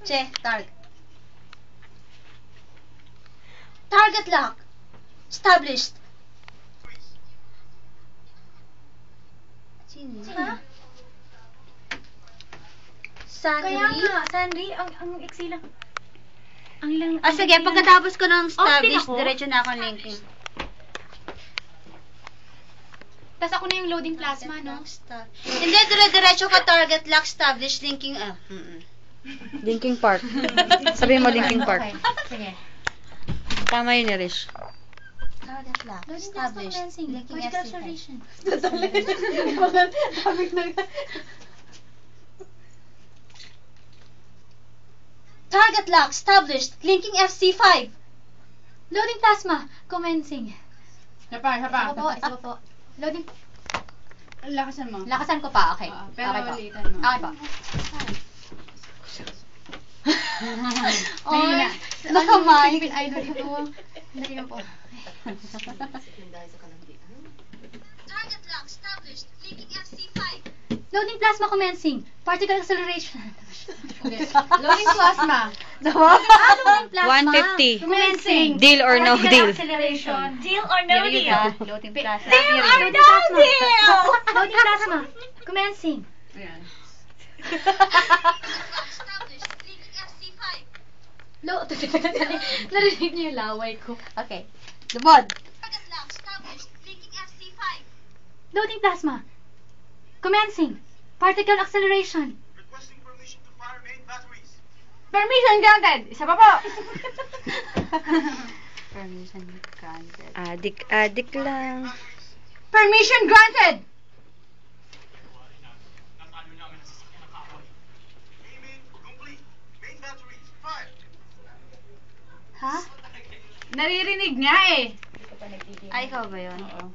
Che, target. Target lock. Established. Sino? Sanri? Kaya nga, Sanri, ang iksi lang. Ang lang. Sige, pagkatapos ko ng established, ako? diretso na ako linking. Tapos ako na yung loading plasma, no? Hindi, diretso ka target lock, established, linking, Linking Park. Sabihin mo Linking Park. Okay, sige. Tama yun, Irish. Target lock, Loading plasma established, commencing. linking Vertical FC5. acceleration. Target lock, established, linking FC5. Loading plasma commencing. Isa pa. Isa pa po. Loading. Lakasan mo. Lakasan ko pa, okay. Pero Okay po. ulitan mo. Okay po. Ayun na. Nakamay. Philippine Idol ito. Dali na po. Target lock, established, linking FC5. Loading plasma commencing. Particle acceleration. Okay. Loading plasma. Loading plasma. 150. Commencing. Deal or no Particle deal? acceleration. Deal or no deal? Loading plasma. Deal or no deal? Loading plasma. Commencing. Ayan. Established, linking FC5. Narinig niyo yung laway ko. Okay. Lumod. Target lock, established, linking FC5. Loading plasma. Commencing. Particle acceleration. Requesting permission to fire main batteries. Permission granted. Isa pa po. Permission granted. Adik lang. Permission granted. Natalo namin ang sasakyan ng kaaway. Aiming complete. Main batteries, fire. Ha? Naririnig niya eh. Ay, ikaw ba yun? Oo.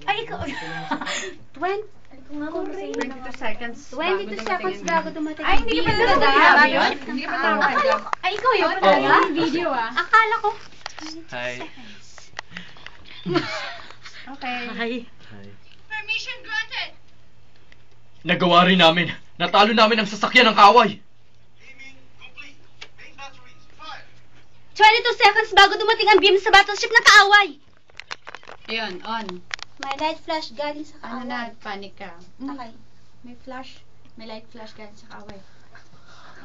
Ay, ikaw. 22 seconds. 22 seconds bago dumating. Ay, hindi pa talaga. Sabi yun? yun? Hindi pa talaga. Ay, ikaw yun? Oo. Talaga? Video ah. Akala ko. Hi. Okay. Hi. Permission granted. Nagawa rin namin. Natalo namin ang sasakyan ng kaaway. Aiming complete. Main batteries, fire. 22 seconds bago dumating ang beam sa battleship na kaaway. Ayun, on. May light flash galing sa Ano kaaway. na, panic ka. Okay. May flash. May light flash ka sa kaaway.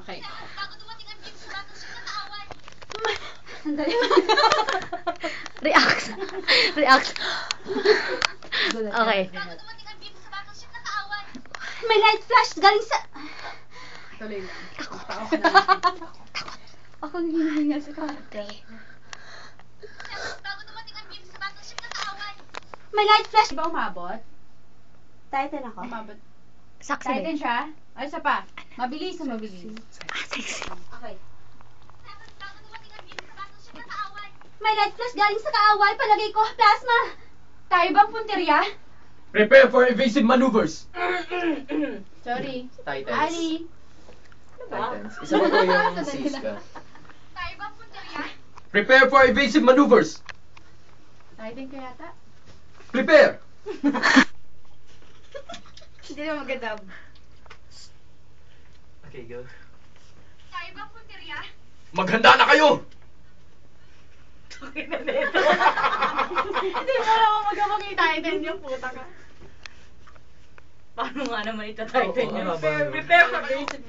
Okay. Bago dumating ang beam sa battleship na kaaway. Sandali. React. Okay. Bago dumating ang beam sa battleship na kaaway. May light flash galing sa... Tuloy lang. Ako hinihinga sa karakter. Bago dumating ang beam sa battleship na kaaway. May light flash... Di ba umabot? Titan ako. Umabot. Saksi Titan siya? Ay, isa pa. Mabilis na mabilis. Sexy. Okay. Bago dumating ang beam sa battleship na kaaway. May light flash galing sa kaaway. Palagay ko, plasma. Tayo bang punteriya? Prepare for evasive maneuvers. Sorry. Titans. Ali. Titans. Isa pa po yung Siska. Tayo bang punteriya? Prepare for evasive maneuvers. Titan ka yata? Prepare. Hindi na magandang. Okay, go. Tayo bang punteriya? Maghanda na kayo. Hindi mo lang ako magkabang yung Titan yung puta ka. Paano nga naman ito Titan Oo, yun? habang- Prepare for basic.